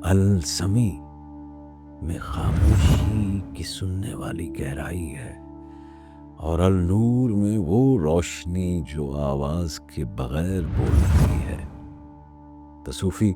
السمیع میں خاموشی کی سننے والی گہرائی ہے، اور النور میں وہ روشنی جو آواز کے بغیر بولتی ہے۔ تو صوفی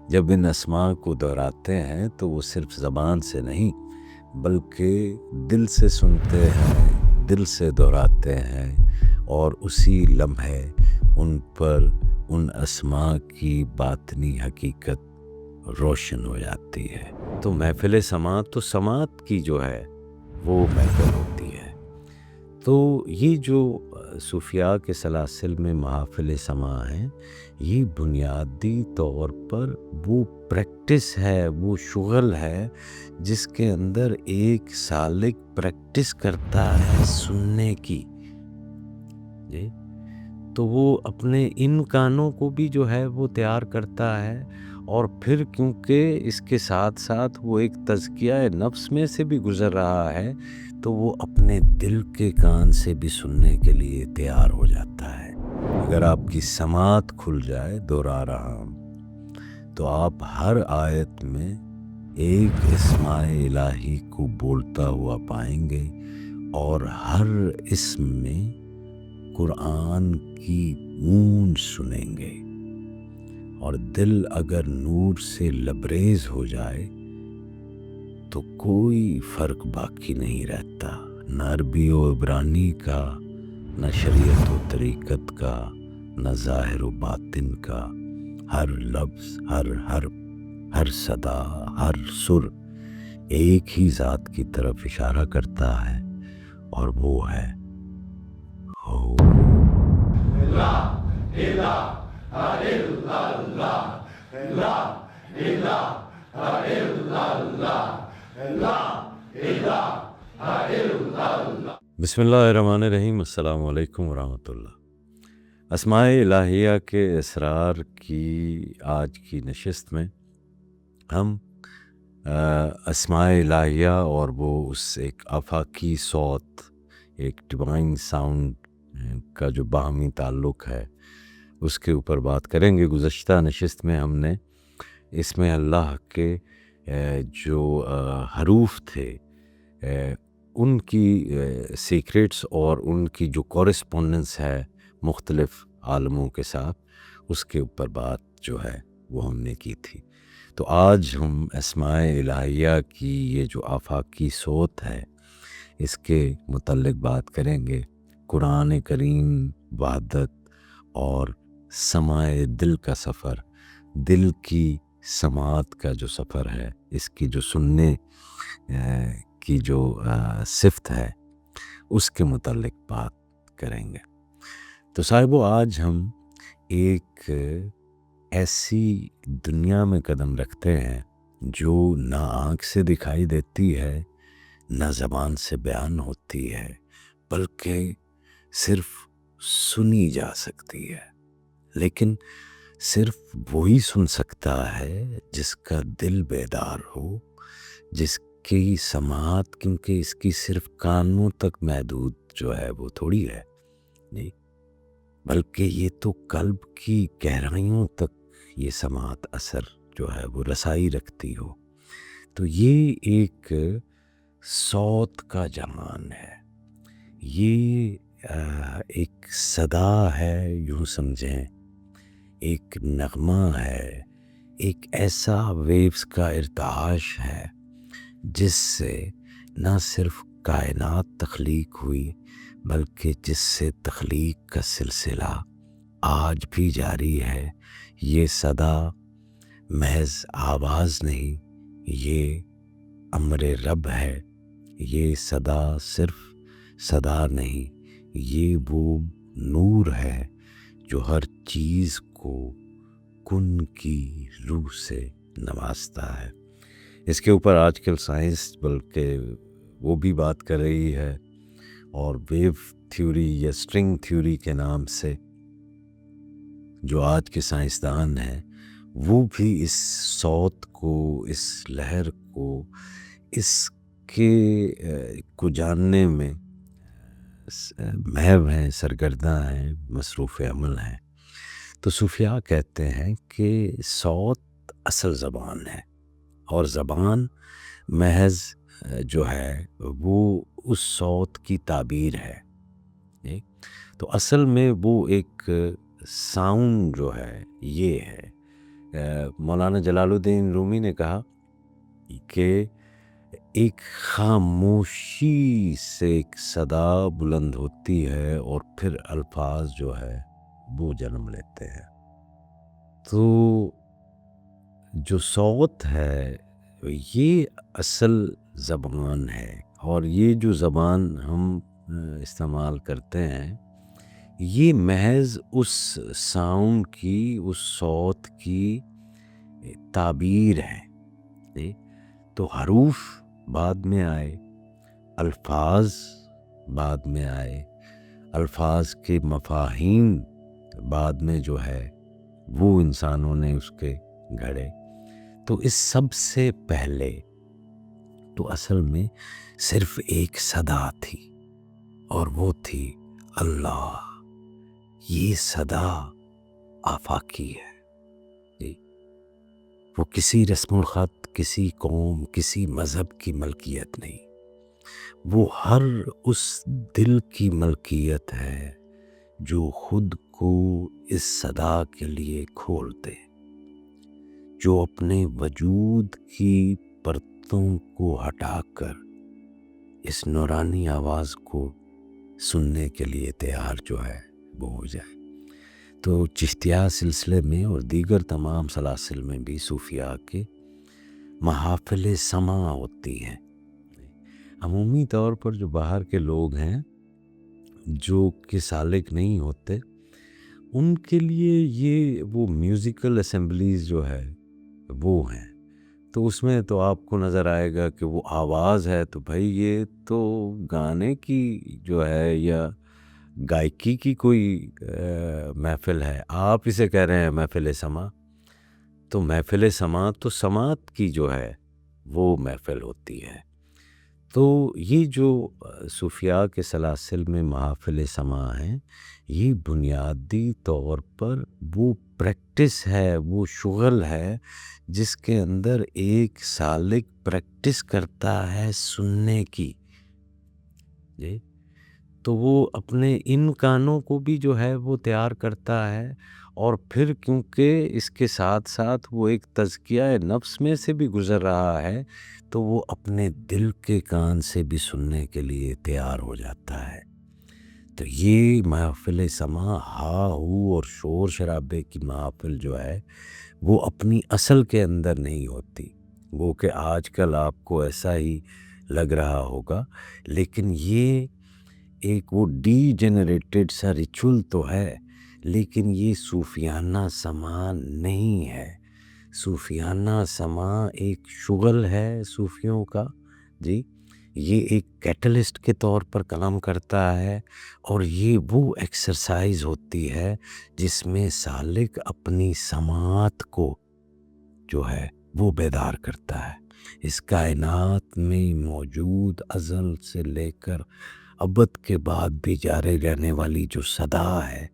جب ان اسماء کو دہراتے ہیں تو وہ صرف زبان سے نہیں بلکہ دل سے سنتے ہیں، دل سے دہراتے ہیں، اور اسی لمحے ان پر ان اسماء کی باطنی حقیقت روشن ہو جاتی ہے۔ تو محفل سماعت تو سماعت کی جو ہے وہ محفل ہوتی ہے۔ تو یہ جو صوفیاء کے سلاسل میں محافل سماع ہیں، یہ بنیادی طور پر وہ پریکٹس ہے، وہ شغل ہے جس کے اندر ایک سالک پریکٹس کرتا ہے سننے کی، جی۔ تو وہ اپنے ان کانوں کو بھی جو ہے وہ تیار کرتا ہے، اور پھر کیونکہ اس کے ساتھ ساتھ وہ ایک تزکیہ نفس میں سے بھی گزر رہا ہے، تو وہ اپنے دل کے کان سے بھی سننے کے لیے تیار ہو جاتا ہے۔ اگر آپ کی سماعت کھل جائے، دوہرا رہا ہوں، تو آپ ہر آیت میں ایک اسماء الہی کو بولتا ہوا پائیں گے، اور ہر اسم میں قرآن کی اون سنیں گے، اور دل اگر نور سے لبریز ہو جائے تو کوئی فرق باقی نہیں رہتا، نہ عربی و عبرانی کا، نہ شریعت و طریقت کا، نہ ظاہر و باطن کا۔ ہر لفظ، ہر حرف، ہر صدا، ہر سر ایک ہی ذات کی طرف اشارہ کرتا ہے، اور وہ ہے ہو۔ لا الہ الا اللہ، لا الہ الا اللہ، لا الہ الا اللہ۔ بسم اللہ الرحمن الرحیم۔ السلام علیکم ورحمۃ اللہ۔ اسماء الہیہ کے اسرار کی آج کی نشست میں ہم اسماء الہیہ اور وہ اس ایک آفاقی صوت، ایک ڈیوائن ساؤنڈ کا جو باہمی تعلق ہے اس کے اوپر بات کریں گے۔ گزشتہ نشست میں ہم نے اس میں اللہ کے جو حروف تھے ان کی سیکریٹس اور ان کی جو کورسپونڈنس ہے مختلف عالموں کے ساتھ، اس کے اوپر بات جو ہے وہ ہم نے کی تھی۔ تو آج ہم اسماء الہیہ کی یہ جو آفاقی صوت ہے اس کے متعلق بات کریں گے۔ قرآن کریم، وحدت اور سماع دل کا سفر، دل کی سماعت کا جو سفر ہے، اس کی جو سننے کی جو صفت ہے اس کے متعلق بات کریں گے۔ تو صاحبو، آج ہم ایک ایسی دنیا میں قدم رکھتے ہیں جو نہ آنکھ سے دکھائی دیتی ہے، نہ زبان سے بیان ہوتی ہے، بلکہ صرف سنی جا سکتی ہے، لیکن صرف وہی سن سکتا ہے جس کا دل بیدار ہو، جس کی سماعت، کیونکہ اس کی صرف کانوں تک محدود جو ہے وہ تھوڑی ہے، نہیں، بلکہ یہ تو قلب کی گہرائیوں تک یہ سماعت اثر جو ہے وہ رسائی رکھتی ہو۔ تو یہ ایک صوت کا جہان ہے، یہ ایک صدا ہے، یوں سمجھیں ایک نغمہ ہے، ایک ایسا ویوز کا ارتعاش ہے جس سے نہ صرف کائنات تخلیق ہوئی بلکہ جس سے تخلیق کا سلسلہ آج بھی جاری ہے۔ یہ صدا محض آواز نہیں، یہ امر رب ہے۔ یہ صدا صرف صدا نہیں، یہ وہ نور ہے جو ہر چیز کو کن کی روح سے نوازتا ہے۔ اس کے اوپر آج کل سائنس بلکہ وہ بھی بات کر رہی ہے، اور ویو تھیوری یا اسٹرنگ تھیوری کے نام سے جو آج کے سائنسدان ہیں وہ بھی اس صوت کو، اس لہر کو، اس کے کو جاننے میں محو ہیں، سرگرداں ہیں، مصروف عمل ہیں۔ تو صوفیاء کہتے ہیں کہ صوت اصل زبان ہے، اور زبان محض جو ہے وہ اس صوت کی تعبیر ہے. تو اصل میں وہ ایک ساؤنڈ جو ہے یہ ہے. مولانا جلال الدین رومی نے کہا کہ ایک خاموشی سے ایک صدا بلند ہوتی ہے اور پھر الفاظ جو ہے وہ جنم لیتے ہیں. تو جو صوت ہے یہ اصل زبان ہے، اور یہ جو زبان ہم استعمال کرتے ہیں یہ محض اس ساؤنڈ کی، اس صوت کی تعبیر ہے. تو حروف بعد میں آئے، الفاظ بعد میں آئے، الفاظ کے مفاہیم بعد میں جو ہے وہ انسانوں نے اس کے گھڑے. تو اس سب سے پہلے تو اصل میں صرف ایک صدا تھی، اور وہ تھی اللہ. یہ صدا آفاقی ہے، وہ کسی رسم الخط، کسی قوم، کسی مذہب کی ملکیت نہیں. وہ ہر اس دل کی ملکیت ہے جو خود کو اس صدا کے لیے کھول دے، جو اپنے وجود کی پرتوں کو ہٹا کر اس نورانی آواز کو سننے کے لیے تیار جو ہے وہ ہو جائے. تو چشتیہ سلسلے میں اور دیگر تمام سلاسل میں بھی صوفیاء کے محافل سماع ہوتی ہیں. عمومی طور پر جو باہر کے لوگ ہیں جو کہ سالک نہیں ہوتے، ان کے لیے یہ وہ میوزیکل اسمبلیز جو ہے وہ ہیں. تو اس میں تو آپ کو نظر آئے گا کہ وہ آواز ہے، تو بھائی یہ تو گانے کی جو ہے یا گائکی کی کوئی محفل ہے. آپ اسے کہہ رہے ہیں محفل سماع. تو محفل سماع تو سماعت کی جو ہے وہ محفل ہوتی ہے. تو یہ جو صوفیاء کے سلاسل میں محافل سماع ہیں، یہ بنیادی طور پر وہ پریکٹس ہے، وہ شغل ہے جس کے اندر ایک سالک پریکٹس کرتا ہے سننے کی. جی تو وہ اپنے ان کانوں کو بھی جو ہے وہ تیار کرتا ہے، اور پھر کیونکہ اس کے ساتھ ساتھ وہ ایک تزکیہ نفس میں سے بھی گزر رہا ہے، تو وہ اپنے دل کے کان سے بھی سننے کے لیے تیار ہو جاتا ہے. تو یہ محفل سماع ہا ہو اور شور شرابے کی محفل جو ہے وہ اپنی اصل کے اندر نہیں ہوتی. وہ کہ آج کل آپ کو ایسا ہی لگ رہا ہوگا، لیکن یہ ایک وہ ڈی جنریٹڈ سا ریچول تو ہے، لیکن یہ صوفیانہ سماع نہیں ہے. صوفیانہ سماع ایک شغل ہے صوفیوں کا. جی یہ ایک کیٹلسٹ کے طور پر کام کرتا ہے، اور یہ وہ ایکسرسائز ہوتی ہے جس میں سالک اپنی سماعت کو جو ہے وہ بیدار کرتا ہے. اس کائنات میں موجود ازل سے لے کر ابد کے بعد بھی جاری رہنے والی جو صدا ہے،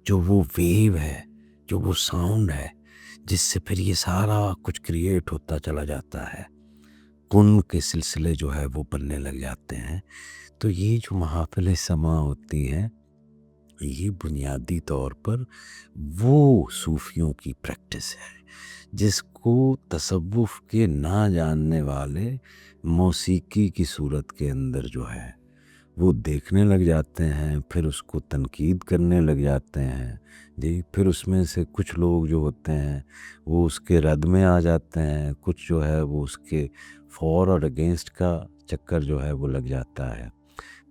جو وہ ویو ہے، جو وہ ساؤنڈ ہے جس سے پھر یہ سارا کچھ کریٹ ہوتا چلا جاتا ہے، کن کے سلسلے جو ہے وہ بننے لگ جاتے ہیں. تو یہ جو محافل سماع ہوتی ہیں یہ بنیادی طور پر وہ صوفیوں کی پریکٹس ہے جس کو تصوف کے نہ جاننے والے موسیقی کی صورت کے اندر جو ہے وہ دیکھنے لگ جاتے ہیں، پھر اس کو تنقید کرنے لگ جاتے ہیں. جی پھر اس میں سے کچھ لوگ جو ہوتے ہیں وہ اس کے رد میں آ جاتے ہیں، کچھ جو ہے وہ اس کے فور اور اگینسٹ کا چکر جو ہے وہ لگ جاتا ہے.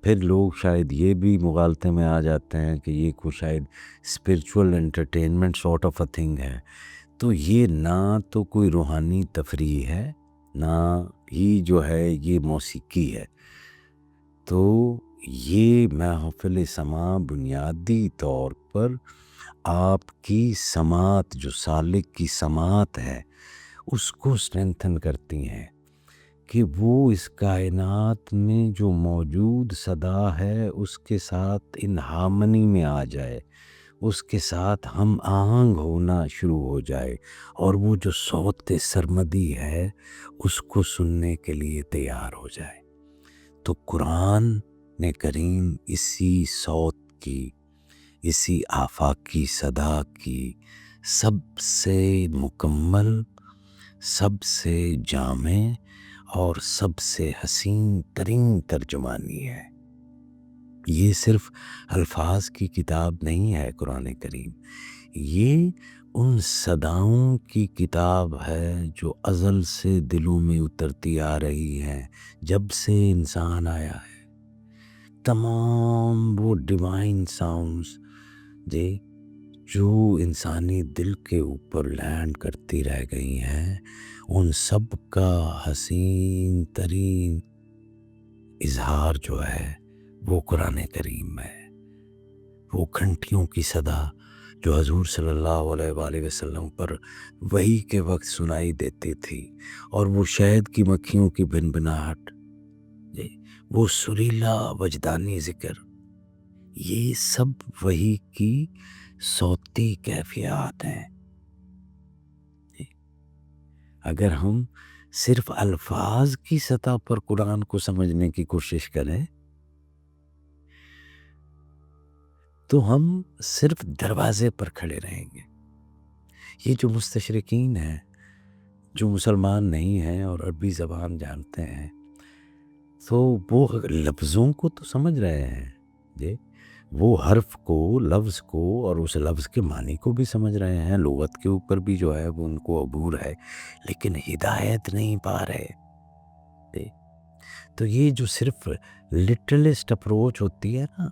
پھر لوگ شاید یہ بھی مغالطے میں آ جاتے ہیں کہ یہ کوئی شاید spiritual entertainment sort of a thing ہے. تو یہ نہ تو کوئی روحانی تفریح ہے، نہ ہی جو ہے یہ موسیقی ہے. تو یہ محفل سماع بنیادی طور پر آپ کی سماعت، جو سالک کی سماعت ہے، اس کو اسٹرینتھن کرتی ہیں کہ وہ اس کائنات میں جو موجود صدا ہے اس کے ساتھ ان ہارمنی میں آ جائے، اس کے ساتھ ہم آہنگ ہونا شروع ہو جائے اور وہ جو صوت سرمدی ہے اس کو سننے کے لیے تیار ہو جائے، تو قرآن کریم اسی صوت کی، اسی آفاقی صدا کی سب سے مکمل، سب سے جامع اور سب سے حسین ترین ترجمانی ہے۔ یہ صرف الفاظ کی کتاب نہیں ہے قرآن کریم، یہ ان صداؤں کی کتاب ہے جو ازل سے دلوں میں اترتی آ رہی ہے جب سے انسان آیا ہے۔ تمام وہ ڈیوائن ساؤنڈز جو انسانی دل کے اوپر لینڈ کرتی رہ گئی ہیں، ان سب کا حسین ترین اظہار جو ہے وہ قرآن کریم ہے۔ وہ گھنٹیوں کی صدا جو حضور صلی اللہ علیہ وآلہ وسلم پر وحی کے وقت سنائی دیتی تھی، اور وہ شہد کی مکھیوں کی بھنبھناہٹ، وہ سریلا وجدانی ذکر، یہ سب وحی کی صوتی کیفیات ہیں۔ اگر ہم صرف الفاظ کی سطح پر قرآن کو سمجھنے کی کوشش کریں تو ہم صرف دروازے پر کھڑے رہیں گے۔ یہ جو مستشرقین ہیں، جو مسلمان نہیں ہیں اور عربی زبان جانتے ہیں، تو وہ لفظوں کو تو سمجھ رہے ہیں، وہ حرف کو، لفظ کو، اور اس لفظ کے معنی کو بھی سمجھ رہے ہیں، لغت کے اوپر بھی جو ہے وہ ان کو عبور ہے، لیکن ہدایت نہیں پا رہے۔ تو یہ جو صرف لٹرلسٹ اپروچ ہوتی ہے نا،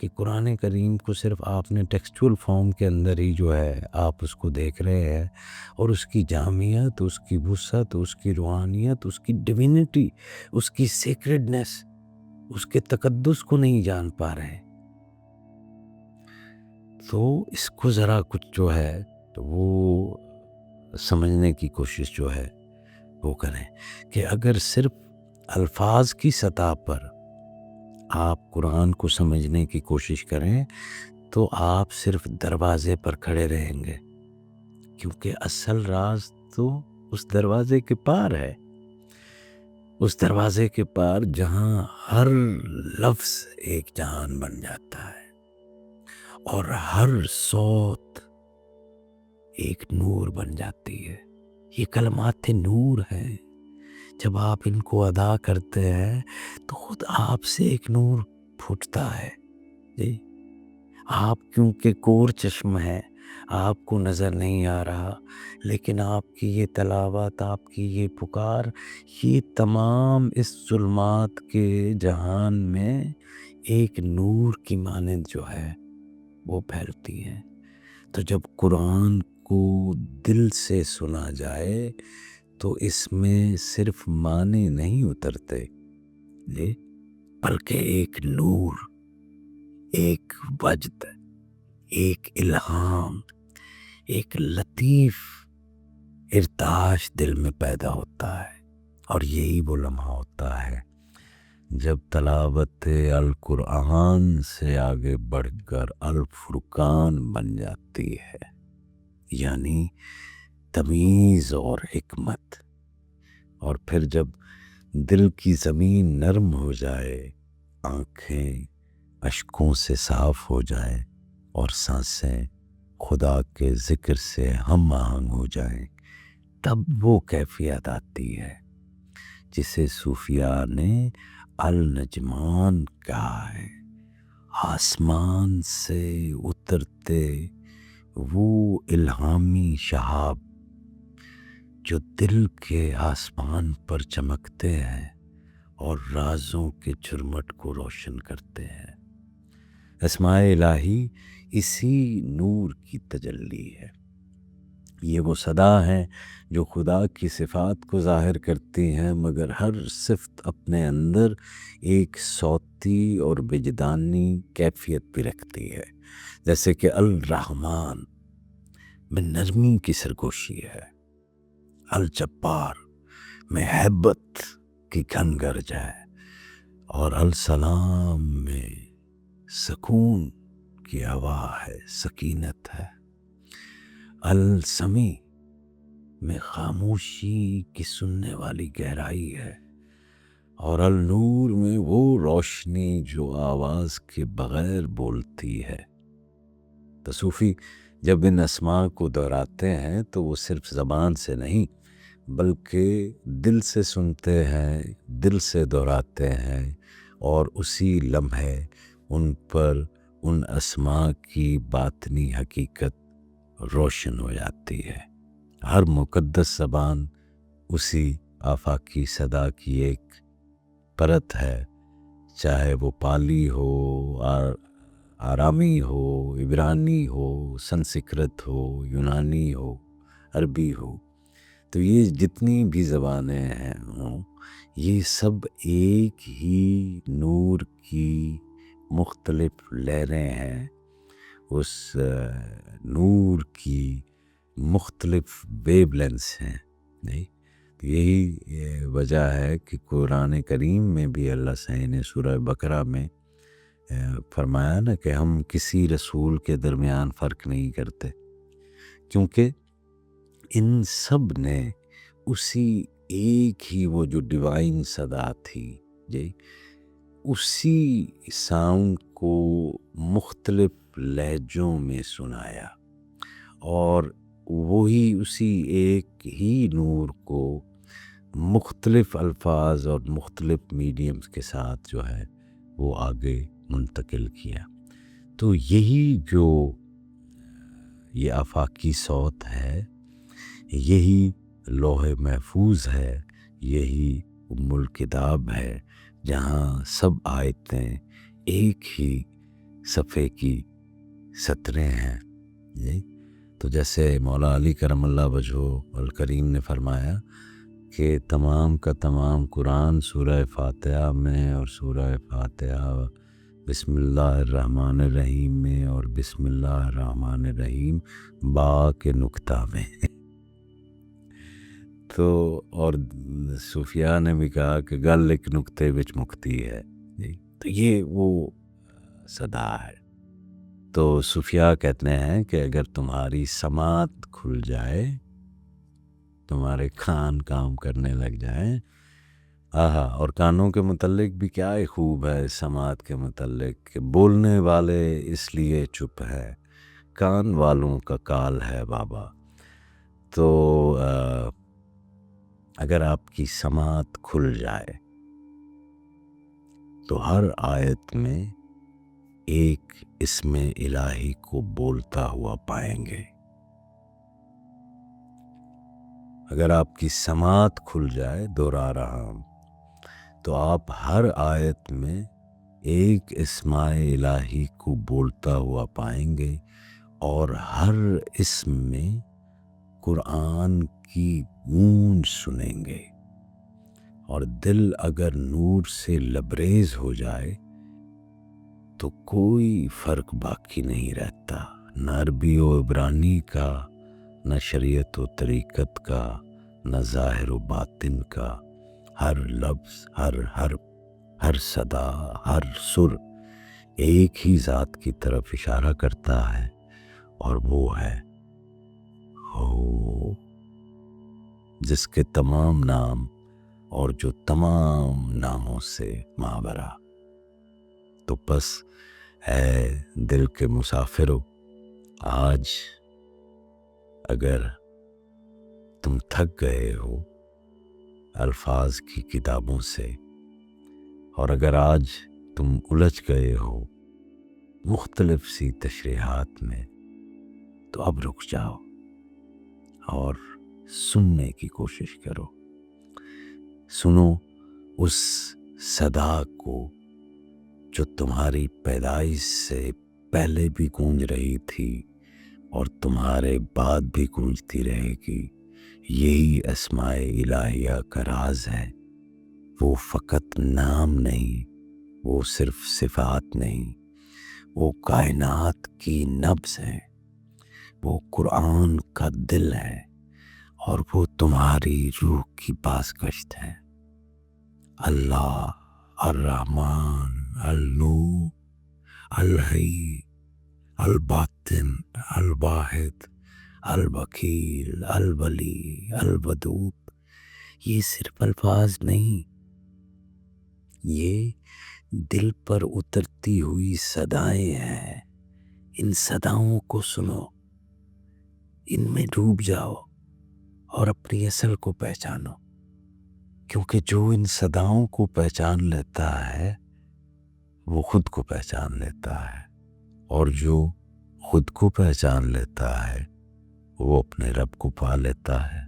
کہ قرآن کریم کو صرف آپ نے ٹیکسچول فارم کے اندر ہی جو ہے آپ اس کو دیکھ رہے ہیں، اور اس کی جامعیت، اس کی وسعت، اس کی روحانیت، اس کی ڈیوینٹی، اس کی سیکرڈنس، اس کے تقدس کو نہیں جان پا رہے، تو اس کو ذرا کچھ جو ہے تو وہ سمجھنے کی کوشش جو ہے وہ کریں کہ اگر صرف الفاظ کی سطح پر آپ قرآن کو سمجھنے کی کوشش کریں تو آپ صرف دروازے پر کھڑے رہیں گے، کیونکہ اصل راز تو اس دروازے کے پار ہے، اس دروازے کے پار جہاں ہر لفظ ایک جہان بن جاتا ہے اور ہر صوت ایک نور بن جاتی ہے۔ یہ کلمات نور ہیں، جب آپ ان کو ادا کرتے ہیں تو خود آپ سے ایک نور پھوٹتا ہے۔ آپ کیونکہ کور چشم ہے، آپ کو نظر نہیں آ رہا، لیکن آپ کی یہ تلاوت، آپ کی یہ پکار، یہ تمام اس ظلمات کے جہان میں ایک نور کی مانند جو ہے وہ پھیلتی ہیں۔ تو جب قرآن کو دل سے سنا جائے تو اس میں صرف معنی نہیں اترتے، بلکہ ایک نور، ایک وجد، ایک الہام، ایک لطیف ارتعاش دل میں پیدا ہوتا ہے، اور یہی وہ لمحہ ہوتا ہے جب تلاوت القرآن سے آگے بڑھ کر الفرقان بن جاتی ہے، یعنی تمیز اور حکمت۔ اور پھر جب دل کی زمین نرم ہو جائے، آنکھیں اشکوں سے صاف ہو جائیں اور سانسیں خدا کے ذکر سے ہم آہنگ ہو جائیں، تب وہ کیفیت آتی ہے جسے صوفیاء نے النجمان کہا ہے۔ آسمان سے اترتے وہ الہامی شہاب جو دل کے آسمان پر چمکتے ہیں اور رازوں کے جھرمٹ کو روشن کرتے ہیں۔ اسماء الہی اسی نور کی تجلی ہے۔ یہ وہ صدا ہیں جو خدا کی صفات کو ظاہر کرتی ہیں، مگر ہر صفت اپنے اندر ایک صوتی اور وجدانی کیفیت بھی رکھتی ہے، جیسے کہ الرحمن میں نرمی کی سرگوشی ہے، الجبار میں ہیبت کی گھن گرج ہے، اور السلام میں سکون کی ہوا ہے، سکینت ہے، السمیع میں خاموشی کی سننے والی گہرائی ہے، اور النور میں وہ روشنی جو آواز کے بغیر بولتی ہے۔ تو صوفی جب ان اسماء کو دہراتے ہیں تو وہ صرف زبان سے نہیں بلکہ دل سے سنتے ہیں، دل سے دہراتے ہیں، اور اسی لمحے ان پر ان اسماء کی باطنی حقیقت روشن ہو جاتی ہے۔ ہر مقدس زبان اسی آفاقی صدا کی ایک پرت ہے، چاہے وہ پالی ہو، آرامی ہو، عبرانی ہو، سنسکرت ہو، یونانی ہو، عربی ہو۔ تو یہ جتنی بھی زبانیں ہیں یہ سب ایک ہی نور کی مختلف لہریں ہیں، اس نور کی مختلف ویو لینس ہیں، نہیں؟ یہی وجہ ہے کہ قرآن کریم میں بھی اللہ سے نے سورہ بقرہ میں فرمایا نا کہ ہم کسی رسول کے درمیان فرق نہیں کرتے، کیونکہ ان سب نے اسی ایک ہی وہ جو ڈیوائن صدا تھی جی، اسی ساؤنڈ کو مختلف لہجوں میں سنایا، اور وہی اسی ایک ہی نور کو مختلف الفاظ اور مختلف میڈیمز کے ساتھ جو ہے وہ آگے منتقل کیا۔ تو یہی جو یہ آفاقی صوت ہے، یہی لوح محفوظ ہے، یہی ام الکتاب ہے، جہاں سب آیتیں ایک ہی صفحے کی سطریں ہیں جی۔ تو جیسے مولا علی کرم اللہ وجہہ الکریم نے فرمایا کہ تمام کا تمام قرآن سورہ فاتحہ میں اور سورہ فاتحہ بسم اللہ الرحمن الرحیم میں اور بسم اللہ الرحمن الرحیم با کے نقطہ میں تو اور صوفیاء نے بھی کہا کہ گل ایک نقطے وچ مکتی ہے جی۔ تو یہ وہ صدا ہے۔ تو صوفیاء کہتے ہیں کہ اگر تمہاری سماعت کھل جائے، تمہارے کان کام کرنے لگ جائیں، اور کانوں کے متعلق بھی کیا ہی خوب ہے سماعت کے متعلق کہ بولنے والے اس لیے چپ ہے، کان والوں کا کال ہے بابا۔ تو اگر آپ کی سماعت کھل جائے تو ہر آیت میں ایک اسم الہی کو بولتا ہوا پائیں گے۔ اگر آپ کی سماعت کھل جائے، دوہرا رہا ہوں، تو آپ ہر آیت میں ایک اسم الہی کو بولتا ہوا پائیں گے، اور ہر اسم میں قرآن کی گونج سنیں گے، اور دل اگر نور سے لبریز ہو جائے تو کوئی فرق باقی نہیں رہتا، نہ عربی و عبرانی کا، نہ شریعت و طریقت کا، نہ ظاہر و باطن کا۔ ہر لفظ، ہر حرف، ہر صدا، ہر سر ایک ہی ذات کی طرف اشارہ کرتا ہے، اور وہ ہے ہو، جس کے تمام نام اور جو تمام ناموں سے مابرہ۔ تو بس اے دل کے مسافرو، آج اگر تم تھک گئے ہو الفاظ کی کتابوں سے، اور اگر آج تم الجھ گئے ہو مختلف سی تشریحات میں، تو اب رک جاؤ اور سننے کی کوشش کرو۔ سنو اس صدا کو جو تمہاری پیدائش سے پہلے بھی گونج رہی تھی اور تمہارے بعد بھی گونجتی رہے گی۔ یہی اسماء الہیہ کا راز ہے۔ وہ فقط نام نہیں، وہ صرف صفات نہیں، وہ کائنات کی نبض ہے، وہ قرآن کا دل ہے، اور وہ تمہاری روح کی بازگشت ہے۔ اللہ، الرحمن، النور، الحی، الباطن، الواحد، الوکیل، الولی، الودود، یہ صرف الفاظ نہیں، یہ دل پر اترتی ہوئی صدائیں ہیں۔ ان صداؤں کو سنو، ان میں ڈوب جاؤ اور اپنی اصل کو پہچانو، کیونکہ جو ان صداؤں کو پہچان لیتا ہے وہ خود کو پہچان لیتا ہے، اور جو خود کو پہچان لیتا ہے وہ اپنے رب کو پا لیتا ہے۔